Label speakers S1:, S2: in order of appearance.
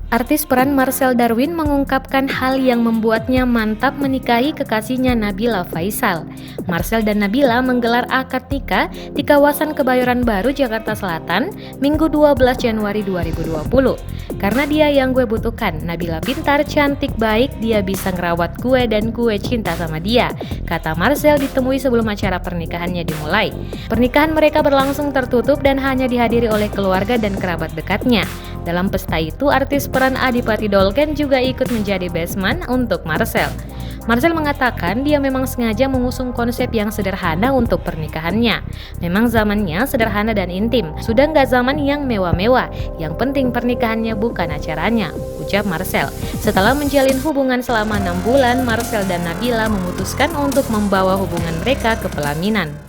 S1: Artis peran Marcel Darwin mengungkapkan hal yang membuatnya mantap menikahi kekasihnya Nabila Faisal. Marcel dan Nabila menggelar akad nikah di kawasan Kebayoran Baru, Jakarta Selatan, Minggu 12 Januari 2020. Karena dia yang gue butuhkan, Nabila pintar, cantik, baik, dia bisa ngerawat gue dan gue cinta sama dia, kata Marcel ditemui sebelum acara pernikahannya dimulai. Pernikahan mereka berlangsung tertutup dan hanya dihadiri oleh keluarga dan kerabat dekatnya. Dalam pesta itu, artis peran Adipati Dolken juga ikut menjadi best man untuk Marcel. Marcel mengatakan dia memang sengaja mengusung konsep yang sederhana untuk pernikahannya. Memang zamannya sederhana dan intim, sudah nggak zaman yang mewah-mewah. Yang penting pernikahannya bukan acaranya, ucap Marcel. Setelah menjalin hubungan selama 6 bulan, Marcel dan Nabila memutuskan untuk membawa hubungan mereka ke pelaminan.